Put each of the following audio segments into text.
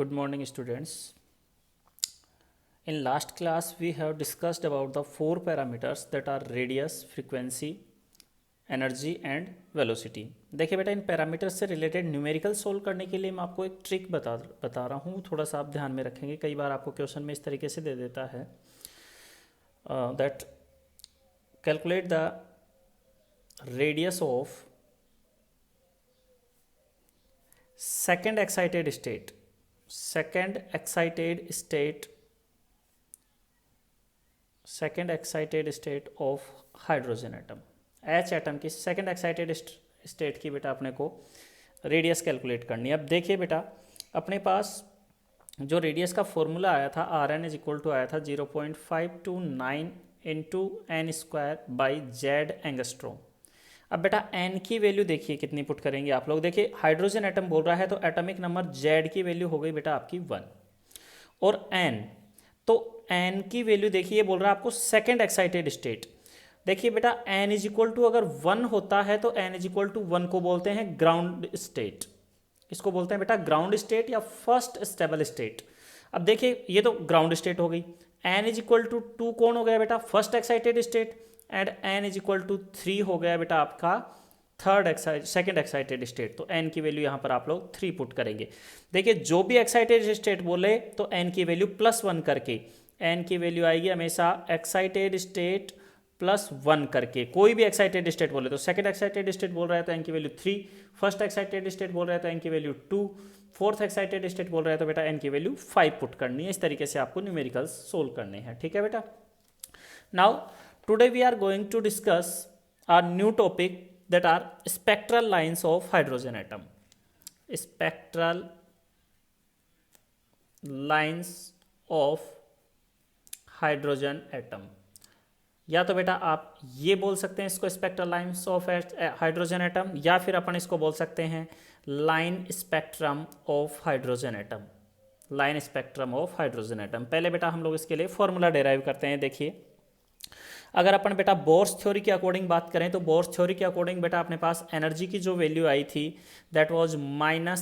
Good morning, students. In last class, we have discussed about the four parameters that are radius, frequency, energy and velocity. देखिए बेटा, इन parameters से related numerical solve करने के लिए मैं आपको एक ट्रिक बता रहा हूँ, थोड़ा सा आप ध्यान में रखेंगे। कई बार आपको क्वेश्चन में इस तरीके से दे देता है that calculate the radius of second excited state of hydrogen atom. H atom की सेकेंड एक्साइटेड स्टेट की बेटा अपने को रेडियस कैलकुलेट करनी है। अब देखिए बेटा, अपने पास जो रेडियस का फॉर्मूला आया था R N is equal to आया था 0.529 into N square by Z angstrom. अब बेटा एन की वैल्यू देखिए कितनी पुट करेंगे आप लोग। देखिए हाइड्रोजन एटम बोल रहा है तो एटॉमिक नंबर जेड की वैल्यू हो गई बेटा आपकी 1 और एन, तो एन की वैल्यू देखिए बोल रहा है आपको सेकेंड एक्साइटेड स्टेट। देखिए बेटा एन इज इक्वल टू अगर 1 होता है तो एन इज इक्वल टू 1 को बोलते हैं ग्राउंड स्टेट। इसको बोलते हैं बेटा ग्राउंड स्टेट या फर्स्ट स्टेबल स्टेट। अब देखिए ये तो ग्राउंड स्टेट हो गई। एन इज इक्वल टू 2 कौन हो गया बेटा? First excited state. And N is equal to 3 हो गया बेटा आपका सेकेंड एक्साइटेड स्टेट। तो एन की वैल्यू यहाँ पर आप लोग 3 पुट करेंगे। देखिए जो भी एक्साइटेड स्टेट बोले तो एन की वैल्यू +1 करके, एन की वैल्यू आएगी हमेशा एक्साइटेड स्टेट +1 करके। कोई भी एक्साइटेड स्टेट बोले तो सेकंड एक्साइटेड स्टेट बोल रहा है तो एन की वैल्यू 3, फर्स्ट एक्साइटेड स्टेट बोल रहा है तो एन की वैल्यू 2, फोर्थ एक्साइटेड स्टेट बोल रहा है तो बेटा एन की वैल्यू 5 पुट करनी है। इस तरीके से आपको न्यूमेरिकल्स सोल्व करने हैं, ठीक है बेटा। Now today we are going to discuss our new topic that are spectral lines of hydrogen atom. Spectral lines of hydrogen atom, या तो बेटा आप ये बोल सकते हैं इसको spectral lines of hydrogen atom, या फिर अपन इसको बोल सकते हैं line spectrum of hydrogen atom. Line spectrum of hydrogen atom. पहले बेटा हम लोग इसके लिए फॉर्मूला डेराइव करते हैं। देखिए अगर अपन बेटा बोर्स थ्योरी के अकॉर्डिंग बात करें तो बोर्स थ्योरी के अकॉर्डिंग बेटा अपने पास एनर्जी की जो वैल्यू आई थी that was -m⁴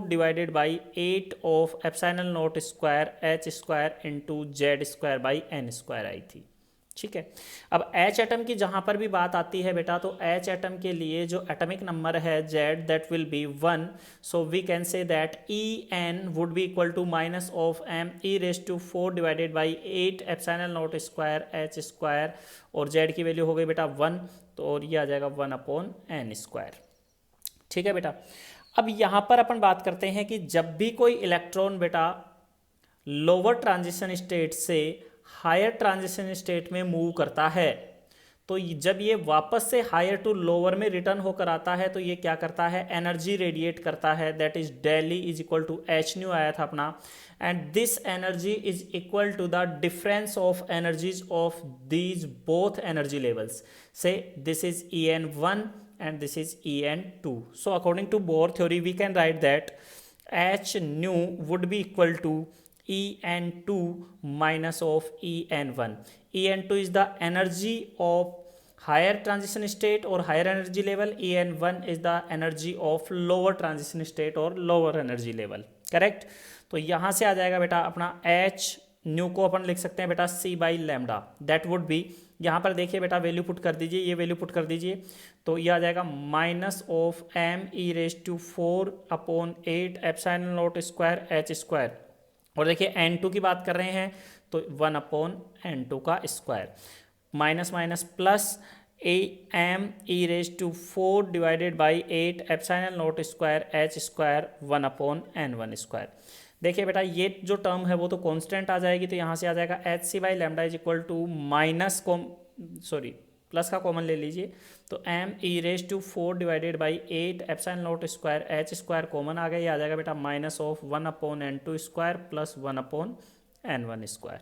divided by 8 of epsilon naught square h square into Z square by N square आई थी, ठीक है। अब एच एटम की जहां पर भी बात आती है बेटा तो एच एटम के लिए जो एटॉमिक नंबर है Z that will be 1, so we can say that E N would be equal to -m⁴ divided by 8 epsilon naught square H square, और जेड की वैल्यू हो गई बेटा 1, तो और ये आ जाएगा 1/n स्क्वायर, ठीक है बेटा। अब यहां पर अपन बात करते हैं कि जब भी कोई इलेक्ट्रॉन बेटा लोअर ट्रांजिशन स्टेट से हायर ट्रांजिशन स्टेट में मूव करता है तो जब ये वापस से हायर टू लोअर में रिटर्न होकर आता है तो ये क्या करता है? एनर्जी रेडिएट करता है, that is daily is equal to H nu आया था अपना, and this energy is equal to the difference of energies of these both energy levels. So this is En1 and this is En2. So according to Bohr theory we can write that H nu would be equal to En2 minus of En1. En2 is the energy of higher transition state or higher energy level. En1 is the energy of lower transition state or lower energy level. Correct. तो यहाँ से आ जाएगा बेटा अपना H new को अपन लिख सकते हैं बेटा c/λ, दैट वुड बी, यहाँ पर देखिए बेटा वैल्यू पुट कर दीजिए, ये वैल्यू पुट कर दीजिए तो ये आ जाएगा -m⁴/8 epsilon naught square h square, और देखिए n2 की बात कर रहे हैं तो 1/n2 का square, minus minus plus m⁴ divided by 8 epsilon naught square h square 1/n1 square. देखिए बेटा ये जो टर्म है वो तो कांस्टेंट आ जाएगी, तो यहाँ से आ जाएगा hc/λ is equal to plus का कॉमन ले लीजिए तो m⁴ divided by 8 epsilon naught square h square common आ गया, ये आ जाएगा बेटा -1/n2 square plus 1/n1 square,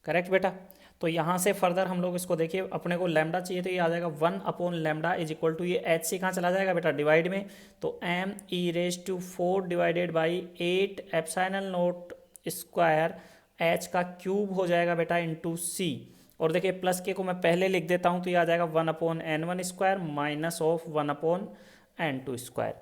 correct बेटा। तो यहाँ से फर्दर हम लोग इसको देखिए, अपने को लैम्डा चाहिए तो ये आ जाएगा 1/λ इज इक्वल टू, ये h से कहाँ चला जाएगा बेटा डिवाइड में, तो m⁴ divided by 8 epsilon naught square h का क्यूब हो जाएगा बेटा इंटू c, और देखिए प्लस के को मैं पहले लिख देता हूँ तो ये आ जाएगा 1/n1 square minus of 1/n2 square,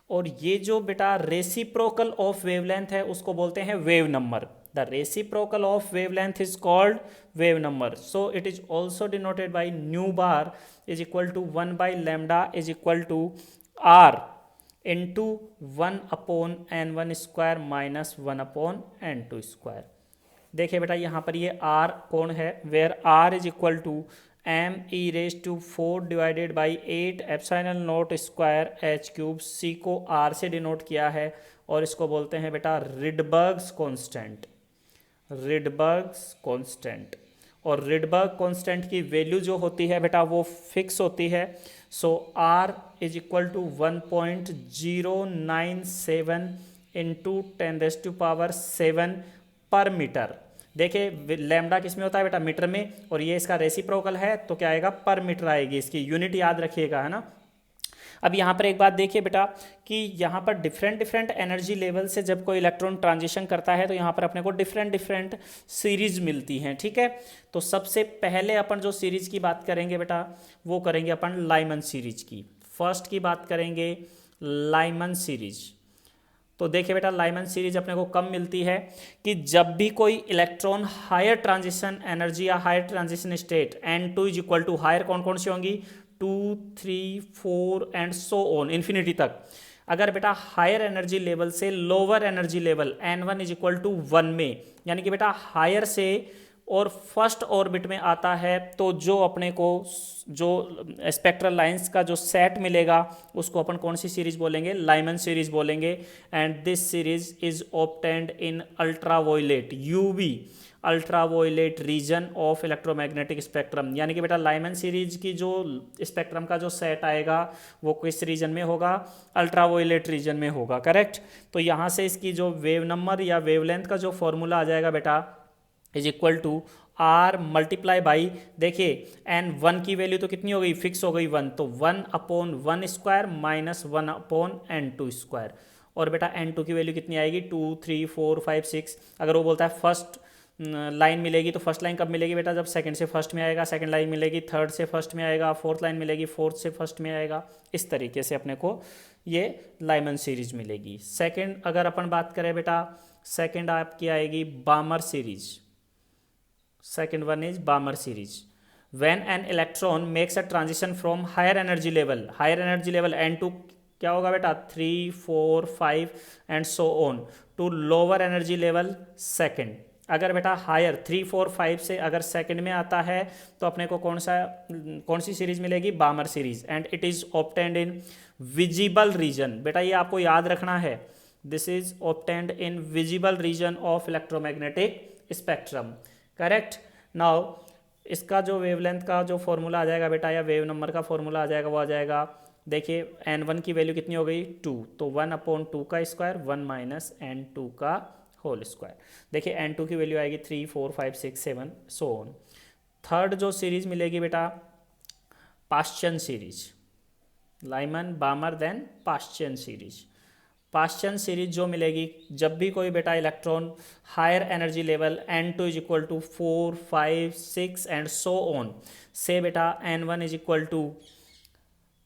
और ये जो बेटा रेसिप्रोकल ऑफ वेवलेंथ है उसको बोलते हैं wave number. The reciprocal of wavelength is called wave number. So it is also denoted by nu bar is equal to 1 by lambda is equal to R into 1 upon n1 square minus 1 upon n2 square. देखिए बेटा यहाँ पर ये r कौन है, where r is equal to m e raise to 4 divided by 8 epsilon naught square h cube. c को r से denote किया है और इसको बोलते हैं बेटा रिडबर्ग्स कांस्टेंट, रिडबर्ग्स कांस्टेंट। और रिडबर्ग कांस्टेंट की वैल्यू जो होती है बेटा वो फिक्स होती है। So r is equal to 1.097 into 10⁻⁷ per metre. देखिए लैम्डा किस में होता है बेटा, मीटर में, और ये इसका रेसिप्रोकल है तो क्या आएगा, पर मीटर आएगी, इसकी यूनिट याद रखिएगा, है ना। अब यहाँ पर एक बात देखिए बेटा कि यहाँ पर डिफरेंट डिफरेंट एनर्जी लेवल से जब कोई इलेक्ट्रॉन ट्रांजिशन करता है तो यहाँ पर अपने को डिफरेंट डिफरेंट सीरीज मिलती हैं, ठीक है। तो सबसे पहले अपन जो सीरीज की बात करेंगे बेटा वो करेंगे अपन लाइमन सीरीज की। फर्स्ट की बात करेंगे लाइमन सीरीज। तो देखिए बेटा लाइमन सीरीज अपने को कब मिलती है कि जब भी कोई इलेक्ट्रॉन हायर ट्रांजिशन एनर्जी या higher transition state n2 is equal to, higher कौन कौन सी होंगी, 2 3 4 एंड सो ऑन इन्फिनिटी तक। अगर बेटा हायर एनर्जी लेवल से lower energy level n1 is equal to 1 में, यानी कि बेटा हायर से और फर्स्ट ऑर्बिट में आता है, तो जो अपने को जो स्पेक्ट्रल लाइंस का जो सेट मिलेगा उसको अपन कौन सी सीरीज बोलेंगे, लाइमन सीरीज बोलेंगे। And this series is obtained in ultraviolet UV, ultraviolet region of electromagnetic spectrum. यानी कि बेटा लाइमन सीरीज की जो स्पेक्ट्रम का जो सेट आएगा वो किस रीजन में होगा, अल्ट्रावायलेट रीजन में होगा, करेक्ट। तो यहाँ से इसकी जो वेव नंबर या वेवलेंथ का जो फॉर्मूला आ जाएगा बेटा is equal to R multiply by, देखिए n1 की वैल्यू तो कितनी हो गई, फिक्स हो गई 1, तो 1 upon 1 square minus 1 upon n2 square. और बेटा n2 की वैल्यू कितनी आएगी, 2 3 4 5 6। अगर वो बोलता है फर्स्ट लाइन मिलेगी तो फर्स्ट लाइन कब मिलेगी बेटा, जब सेकंड से फर्स्ट में आएगा, सेकंड लाइन मिलेगी थर्ड से फर्स्ट में आएगा, फोर्थ लाइन मिलेगी फोर्थ से फर्स्ट में आएगा। इस तरीके से अपने को ये लाइमन सीरीज मिलेगी। सेकंड अगर अपन बात करें बेटा, सेकंड आपकी आएगी बामर series. Second one is Balmer series. When an electron makes a transition from higher energy level n2 क्या होगा बेटा 3 4 5 and so on to lower energy level second। अगर बेटा हायर 3 4 5 से अगर सेकंड में आता है तो अपने को कौन सी सीरीज मिलेगी, बामर series. And it is obtained in visible region. बेटा ये आपको याद रखना है, this is obtained in visible region of electromagnetic spectrum, correct. Now इसका जो वेवलेंथ का जो फॉर्मूला आ जाएगा बेटा या वेव नंबर का फॉर्मूला आ जाएगा वो आ जाएगा, देखिए n1 की वैल्यू कितनी हो गई 2, तो 1 अपॉन 2 का स्क्वायर 1 माइनस n2 का होल स्क्वायर। देखिए n2 की वैल्यू आएगी 3 4 5 6 7 सो ऑन। थर्ड जो सीरीज मिलेगी बेटा Paschen series, Lyman Balmer then Paschen series. Paschen series जो मिलेगी जब भी कोई बेटा electron higher energy level n2 is equal to 4 5 6 and so on से बेटा n1 इज इक्वल टू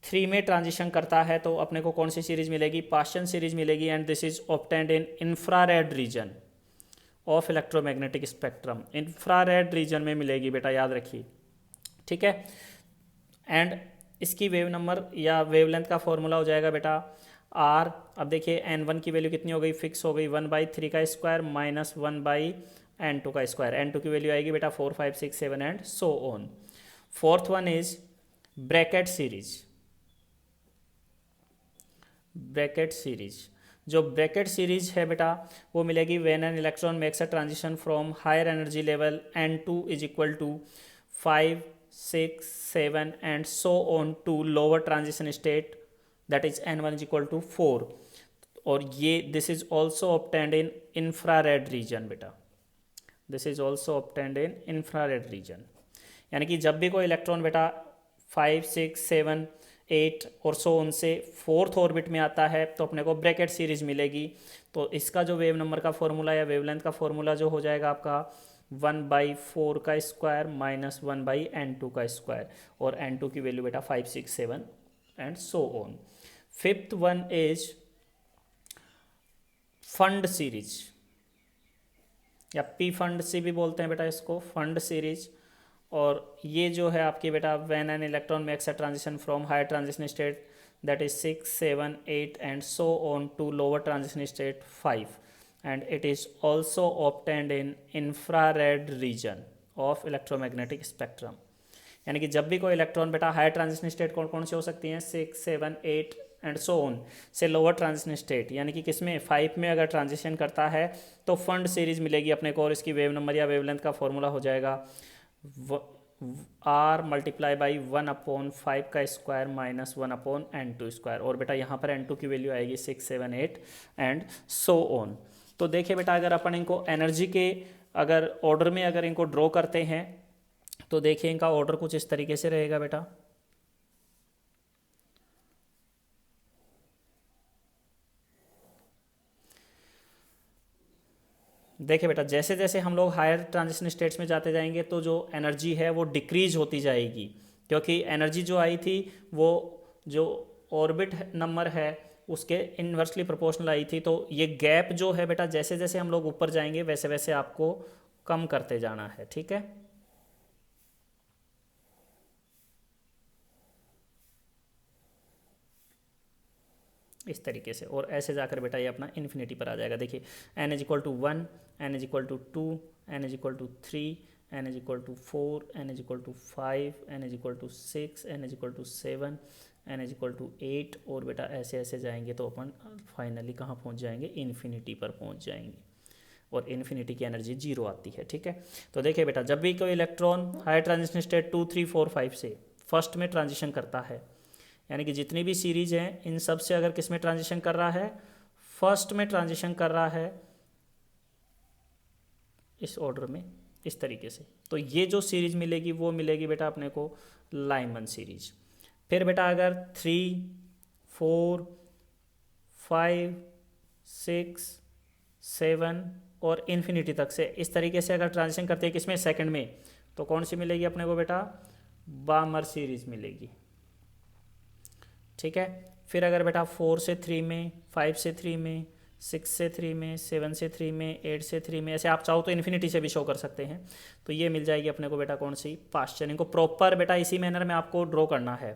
3 में ट्रांजिशन करता है तो अपने को कौन सी सीरीज मिलेगी, पाश्चन सीरीज मिलेगी। And this is obtained in infrared region of electromagnetic spectrum, infrared reason में मिलेगी बेटा, याद रखिए, ठीक है। एंड इसकी वेव नंबर या वेवलेंथ का फॉर्मूला हो जाएगा बेटा आर। अब देखिए n1 की वैल्यू कितनी हो गई, फिक्स हो गई 1/3 का स्क्वायर माइनस 1/n2 का स्क्वायर। n2 की वैल्यू आएगी बेटा 4 5 6 7 and so on. Fourth one is Brackett series. Brackett series, जो ब्रैकेट सीरीज है बेटा वो मिलेगी when an electron makes a transition from higher energy level n2 is equal to 5 6 7 and so on to lower transition state that is n1 is equal to 4। और ये this is also obtained in infrared region बेटा, this is also obtained in infrared region। यानी कि जब भी कोई electron बेटा 5 6 7 8 और सो उनसे फोर्थ ऑर्बिट में आता है तो अपने को ब्रैकेट सीरीज मिलेगी। तो इसका जो वेव नंबर का फॉर्मूला या वेवलेंथ का फॉर्मूला जो हो जाएगा आपका 1/4 का स्क्वायर माइनस 1/n2 का स्क्वायर, और n2 की वैल्यू बेटा 5 6 7 and so on. Fifth one is fund series या पी फंड से भी बोलते हैं बेटा इसको, फंड सीरीज। और ये जो है आपकी बेटा when an electron makes a transition from higher transition state that is 6, 7, 8 and so on to lower transition state 5 and it is also obtained in infrared region of electromagnetic spectrum. यानी कि जब भी कोई इलेक्ट्रॉन बेटा higher transition state कौन कौन से हो सकती हैं, 6, 7, 8 एंड सो ऑन से लोअर ट्रांजिशन स्टेट यानी कि किसमें 5 में अगर ट्रांजिशन करता है तो फंड सीरीज मिलेगी अपने को। और इसकी वेव नंबर या वेवलेंथ का फॉर्मूला हो जाएगा R मल्टीप्लाई बाई 1/5 का स्क्वायर माइनस 1/n2 स्क्वायर। और बेटा यहाँ पर n2 की वैल्यू आएगी 6, 7, 8 एंड सो ऑन। तो देखिए बेटा अगर अपन इनको एनर्जी के अगर ऑर्डर में अगर इनको ड्रॉ करते हैं तो देखिए इनका ऑर्डर कुछ इस तरीके से रहेगा बेटा। देखिए बेटा जैसे जैसे हम लोग हायर ट्रांजिशन स्टेट्स में जाते जाएंगे तो जो एनर्जी है वो डिक्रीज होती जाएगी, क्योंकि एनर्जी जो आई थी वो जो ऑर्बिट नंबर है उसके इन्वर्सली प्रोपोर्शनल आई थी। तो ये गैप जो है बेटा जैसे जैसे हम लोग ऊपर जाएंगे वैसे वैसे आपको कम करते जाना है, ठीक है। इस तरीके से और ऐसे जाकर बेटा ये अपना इन्फिनिटी पर आ जाएगा। देखिए n is equal to 1, n is equal to 2, n is equal to 3, n is equal to 4, n is equal to 5, n is equal to 6, n is equal to 7, n is equal to 8 और बेटा ऐसे ऐसे जाएंगे तो अपन finally कहाँ पहुँच जाएंगे, infinity पर पहुँच जाएंगे। और इन्फिनिटी की एनर्जी 0 आती है, ठीक है। तो देखिए बेटा जब भी कोई इलेक्ट्रॉन हायर ट्रांजिशन स्टेट 2, 3, 4, 5 से फर्स्ट में ट्रांजिशन करता है, यानी कि जितनी भी सीरीज हैं इन सब से अगर किस में ट्रांजिशन कर रहा है, फर्स्ट में ट्रांजिशन कर रहा है इस ऑर्डर में इस तरीके से, तो ये जो सीरीज मिलेगी वो मिलेगी बेटा अपने को लाइमन सीरीज। फिर बेटा अगर 3, 4, 5, 6, 7 और इन्फिनिटी तक से इस तरीके से अगर ट्रांजिशन करते हैं किसमें, सेकंड में, तो कौन सी मिलेगी अपने को बेटा, बामर सीरीज मिलेगी, ठीक है। फिर अगर बेटा 4 से 3 में, 5 से 3 में, 6 से 3 में, 7 से 3 में, 8 से 3 में, ऐसे आप चाहो तो इन्फिनिटी से भी शो कर सकते हैं। तो ये मिल जाएगी अपने को बेटा कौन सी, पास्चर। इनको प्रॉपर बेटा इसी मैनर में आपको ड्रॉ करना है।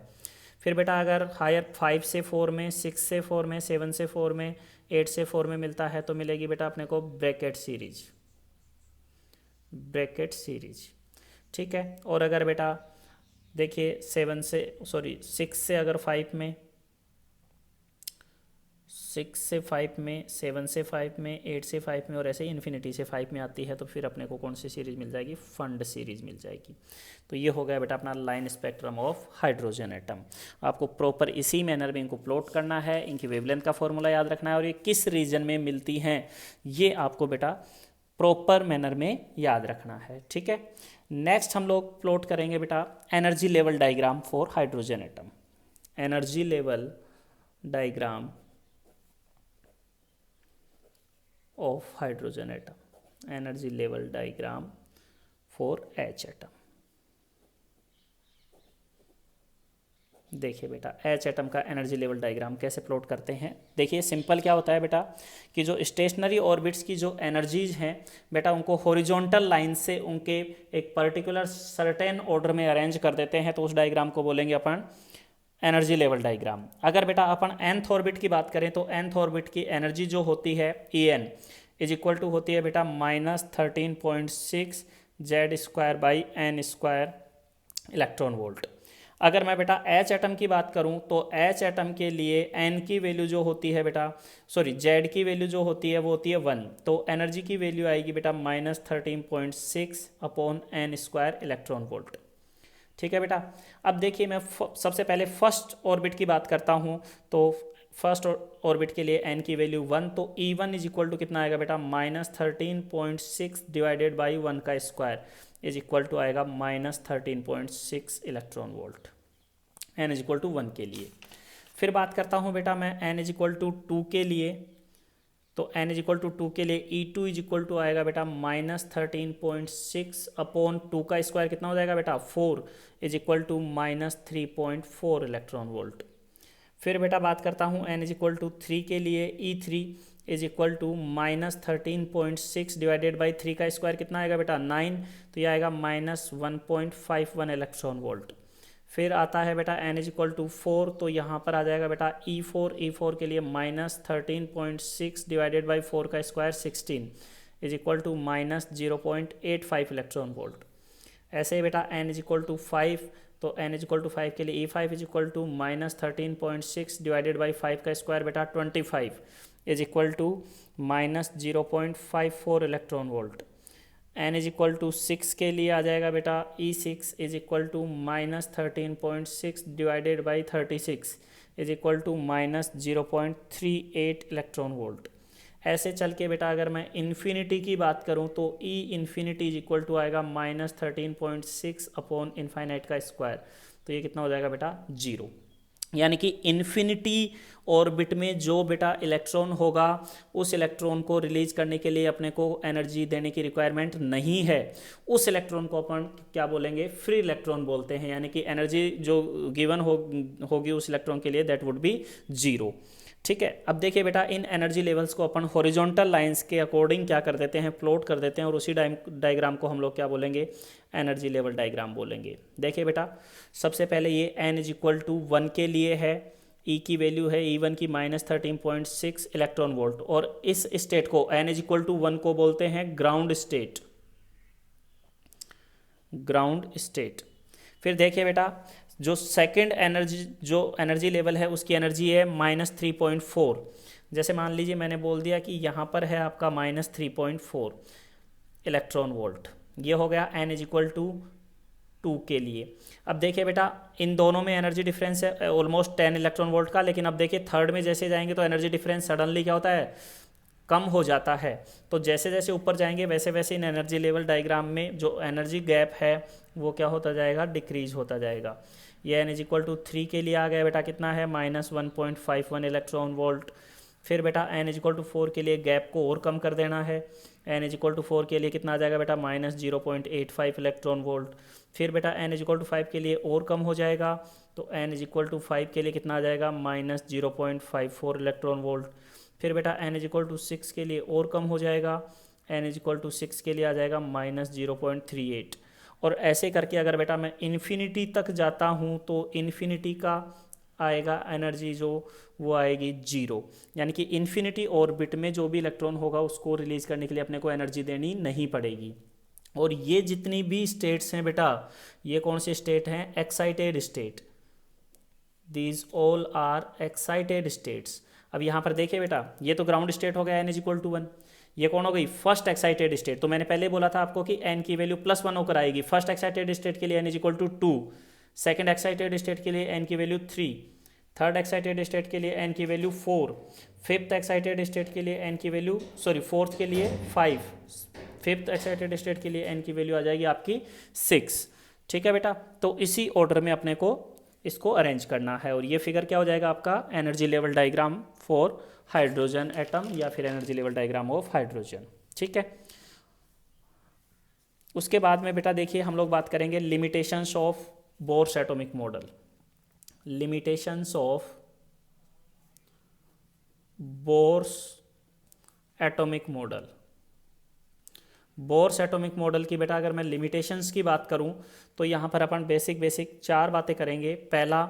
फिर बेटा अगर हायर 5 से 4 में, 6 से 4 में, 7 से 4 में, 8 से 4 में मिलता है तो मिलेगी बेटा अपने को ब्रैकेट सीरीज, ब्रैकेट सीरीज, ठीक है। और अगर बेटा देखिए 6 से अगर 5 में, 6 से 5 में, 7 से 5 में, 8 से 5 में और ऐसे ही इन्फिनिटी से 5 में आती है तो फिर अपने को कौन सी सीरीज मिल जाएगी, फंड सीरीज मिल जाएगी। तो ये हो गया बेटा अपना line spectrum of hydrogen atom. आपको प्रॉपर इसी मैनर में इनको प्लॉट करना है, इनकी वेवलेंथ का फॉर्मूला याद रखना है और ये किस रीजन में मिलती हैं ये आपको बेटा प्रॉपर मैनर में याद रखना है, ठीक है। नेक्स्ट हम लोग प्लॉट करेंगे बेटा energy level diagram for hydrogen atom. Energy level diagram of hydrogen atom, energy level diagram for H atom. देखिए बेटा H एटम का एनर्जी लेवल डायग्राम कैसे प्लॉट करते हैं। देखिए सिंपल क्या होता है बेटा कि जो स्टेशनरी ऑर्बिट्स की जो एनर्जीज हैं बेटा उनको हॉरिजॉन्टल लाइन से उनके एक पर्टिकुलर सर्टेन ऑर्डर में अरेंज कर देते हैं, तो उस डायग्राम को बोलेंगे अपन एनर्जी लेवल डायग्राम। अगर बेटा अपन nth ऑर्बिट की बात करें तो nth ऑर्बिट की एनर्जी जो होती है En इज इक्वल टू होती है बेटा -13.6 Z² by n² electron volt. अगर मैं बेटा H एटम की बात करूं तो H एटम के लिए N की वैल्यू जो होती है बेटा Z की वैल्यू जो होती है वो होती है 1, तो एनर्जी की वैल्यू आएगी बेटा -13.6 अपॉन n² इलेक्ट्रॉन वोल्ट, ठीक है बेटा। अब देखिए मैं सबसे पहले फर्स्ट ऑर्बिट की बात करता हूँ, तो फर्स्ट ऑर्बिट के लिए n की वैल्यू 1, तो E1 इज इक्वल टू कितना आएगा बेटा -13.6 डिवाइडेड बाई 1 का स्क्वायर इज इक्वल टू आएगा -13.6 electron volt, n is equal to 1 के लिए। फिर बात करता हूँ बेटा मैं n इज इक्वल टू 2 के लिए, तो n इज इक्वल टू 2 के लिए E2 इज इक्वल टू आएगा बेटा -13.6 अपॉन 2 का स्क्वायर कितना हो जाएगा बेटा 4 is equal to -3.4 electron volt. फिर बेटा बात करता हूँ n इज इक्वल टू 3 के लिए E3, is equal to -13.6 divided by 3 का स्क्वायर कितना आएगा बेटा 9, तो ये आएगा -1.51 इलेक्ट्रॉन वोल्ट। फिर आता है बेटा n इज इक्वल टू 4, तो यहाँ पर आ जाएगा बेटा E4 के लिए -13.6 डिवाइडेड बाई 4 का square 16 is equal to -0.85 electron volt. ऐसे ही बेटा n इज इक्वल टू 5, तो n इज इक्वल टू 5 के लिए E5 is equal to -13.6 divided by 5 का स्क्वायर बेटा 25 is equal to -0.54 electron volt. n is equal to 6 के लिए आ जाएगा बेटा E6 is equal to -13.6 divided by 36 is equal to -0.38 electron volt. ऐसे चल के बेटा अगर मैं इन्फिनिटी की बात करूं तो E infinity is equal to आएगा -13.6 अपॉन इन्फाइनाइट का स्क्वायर, तो ये कितना हो जाएगा बेटा 0। यानी कि इन्फिनिटी ऑर्बिट में जो बेटा इलेक्ट्रॉन होगा उस इलेक्ट्रॉन को रिलीज करने के लिए अपने को एनर्जी देने की रिक्वायरमेंट नहीं है, उस इलेक्ट्रॉन को अपन क्या बोलेंगे फ्री इलेक्ट्रॉन बोलते हैं। यानी कि एनर्जी जो गिवन होगी उस इलेक्ट्रॉन के लिए दैट वुड बी 0। ठीक है, अब देखिए बेटा इन एनर्जी लेवल्स को अपन हॉरिजॉन्टल लाइंस के अकॉर्डिंग क्या कर देते हैं प्लॉट कर देते हैं, और उसी डायग्राम को हम लोग क्या बोलेंगे एनर्जी लेवल डायग्राम बोलेंगे। देखिए बेटा सबसे पहले ये n इज इक्वल टू 1 के लिए है, E की वैल्यू है E1 की -13.6 इलेक्ट्रॉन वोल्ट, और इस स्टेट को n इज इक्वल टू 1 को बोलते हैं ग्राउंड स्टेट, ग्राउंड स्टेट। फिर देखिए बेटा जो सेकंड एनर्जी लेवल है उसकी एनर्जी है -3.4। जैसे मान लीजिए मैंने बोल दिया कि यहाँ पर है आपका -3.4 इलेक्ट्रॉन वोल्ट, ये हो गया n इज इक्वल टू 2 के लिए। अब देखिए बेटा इन दोनों में एनर्जी डिफरेंस है ऑलमोस्ट 10 इलेक्ट्रॉन वोल्ट का, लेकिन अब देखिए थर्ड में जैसे जाएंगे तो एनर्जी डिफरेंस सडनली क्या होता है कम हो जाता है। तो जैसे जैसे ऊपर जाएंगे वैसे वैसे इन एनर्जी लेवल डायग्राम में जो एनर्जी गैप है वो क्या होता जाएगा डिक्रीज होता जाएगा। ये n इज इक्वल टू 3 के लिए आ गया बेटा कितना है -1.51 इलेक्ट्रॉन वोल्ट। फिर बेटा n इज इक्वल टू 4 के लिए गैप को और कम कर देना है, n इज इक्वल टू 4 के लिए कितना आ जाएगा बेटा -0.85 इलेक्ट्रॉन वोल्ट। फिर बेटा n इज इक्वल टू 5 के लिए और कम हो जाएगा, तो n इज इक्वल टू 5 के लिए कितना आ जाएगा -0.54 इलेक्ट्रॉन वोल्ट। फिर बेटा n इज इक्वल टू 6 के लिए और कम हो जाएगा, n इज इक्वल टू 6 के लिए आ जाएगा -0.38। और ऐसे करके अगर बेटा मैं इन्फिनिटी तक जाता हूँ तो इन्फिनिटी का आएगा एनर्जी जो वो आएगी 0। यानी कि इन्फिनिटी ऑर्बिट में जो भी इलेक्ट्रॉन होगा उसको रिलीज करने के लिए अपने को एनर्जी देनी नहीं पड़ेगी। और ये जितनी भी स्टेट्स हैं बेटा ये कौन से स्टेट हैं excited state, these all are excited states. अब यहाँ पर देखिए बेटा ये तो ग्राउंड स्टेट हो गया n इज इक्वल टू 1, ये कौन हो गई फर्स्ट एक्साइटेड स्टेट। तो मैंने पहले बोला था आपको कि n की वैल्यू +1 होकर आएगी। फर्स्ट एक्साइटेड स्टेट के लिए n is equal to 2, second excited state के लिए n की वैल्यू 3, थर्ड एक्साइटेड स्टेट के लिए n की वैल्यू 4, फिफ्थ एक्साइटेड स्टेट के लिए n की वैल्यू फोर्थ के लिए 5, फिफ्थ एक्साइटेड स्टेट के लिए n की वैल्यू आ जाएगी आपकी 6। ठीक है बेटा, तो इसी ऑर्डर में अपने को इसको अरेंज करना है, और ये फिगर क्या हो जाएगा आपका energy level diagram for hydrogen atom या फिर energy level diagram of hydrogen. ठीक है, उसके बाद में बेटा देखिए हम लोग बात करेंगे limitations of Bohr's atomic model. Limitations of Bohr's atomic model. Bohr's atomic model की बेटा अगर मैं लिमिटेशंस की बात करूं तो यहाँ पर अपन बेसिक 4 बातें करेंगे। पहला,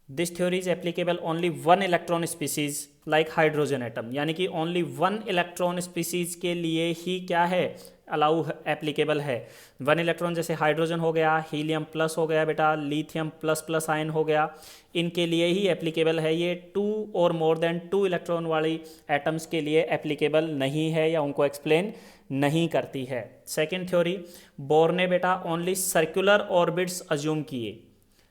this theory is applicable only 1 electron species like hydrogen atom, यानी कि ओनली 1 इलेक्ट्रॉन स्पीसीज के लिए ही क्या है अलाउ एप्लीकेबल है। 1 इलेक्ट्रॉन जैसे हाइड्रोजन हो गया, हीलियम प्लस हो गया बेटा, लिथियम प्लस आयन हो गया, इनके लिए ही एप्लीकेबल है। ये 2 और मोर देन 2 इलेक्ट्रॉन वाली एटम्स के लिए एप्लीकेबल नहीं है या उनको एक्सप्लेन नहीं करती है। सेकेंड थ्योरी, बोर ने बेटा ओनली सर्कुलर ऑर्बिट्स अज्यूम किए।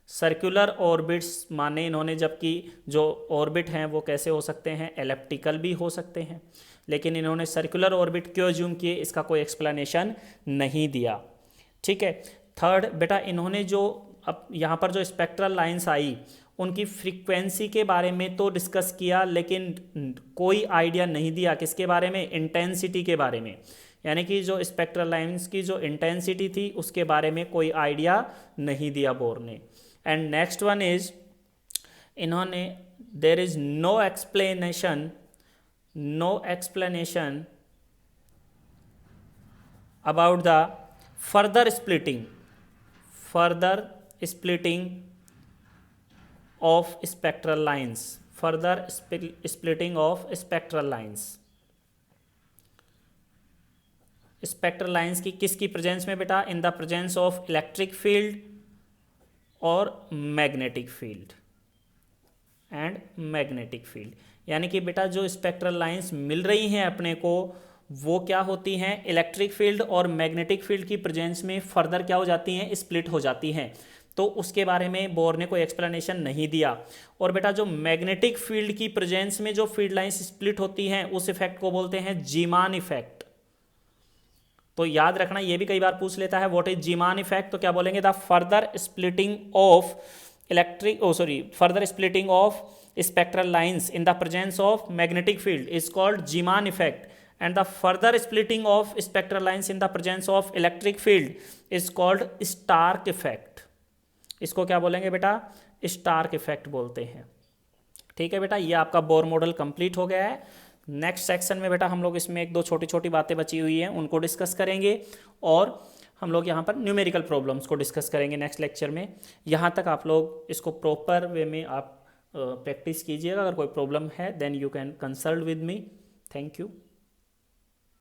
सर्कुलर ऑर्बिट्स माने इन्होंने, जबकि जो ऑर्बिट हैं वो कैसे हो सकते हैं एलिप्टिकल भी हो सकते हैं, लेकिन इन्होंने सर्कुलर ऑर्बिट क्यों अज्यूम किए इसका कोई एक्सप्लेनेशन नहीं दिया। ठीक है, थर्ड बेटा इन्होंने जो अब यहाँ पर जो स्पेक्ट्रल लाइंस आई उनकी फ्रीक्वेंसी के बारे में तो डिस्कस किया, लेकिन कोई आइडिया नहीं दिया किसके बारे में, इंटेंसिटी के बारे में। यानी कि जो स्पेक्ट्रल लाइंस की जो इंटेंसिटी थी उसके बारे में कोई आइडिया नहीं दिया बोर ने। एंड नेक्स्ट वन इज इन्होंने there is no explanation no explanation about the further splitting of spectral lines, further splitting of spectral lines, spectral lines की किसकी प्रेजेंस में बेटा? In the presence of electric field और magnetic field and magnetic field. यानी कि बेटा जो spectral lines मिल रही हैं अपने को वो क्या होती हैं? इलेक्ट्रिक फील्ड और मैग्नेटिक फील्ड की प्रेजेंस में फर्दर क्या हो जाती हैं? स्प्लिट हो जाती हैं। तो उसके बारे में बोर ने कोई एक्सप्लेनेशन नहीं दिया। और बेटा जो मैग्नेटिक फील्ड की प्रेजेंस में जो फील्ड लाइंस स्प्लिट होती हैं उस इफेक्ट को बोलते हैं जीमान इफेक्ट। तो याद रखना, ये भी कई बार पूछ लेता है व्हाट इज जीमान इफेक्ट, तो क्या बोलेंगे? The further splitting of further splitting of spectral lines in the presence of magnetic field is called Zeeman effect, and the further splitting of spectral lines in the presence of electric field is called Stark effect. इसको क्या बोलेंगे बेटा? Stark effect बोलते हैं। ठीक है बेटा, ये आपका बोर मॉडल कंप्लीट हो गया है। नेक्स्ट सेक्शन में बेटा हम लोग इसमें एक दो छोटी छोटी बातें बची हुई हैं उनको डिस्कस करेंगे, और हम लोग यहाँ पर न्यूमेरिकल प्रॉब्लम्स को डिस्कस करेंगे नेक्स्ट लेक्चर में। यहाँ तक आप लोग इसको प्रॉपर वे में आप प्रैक्टिस कीजिएगा। अगर कोई प्रॉब्लम है then you can consult with me. Thank you.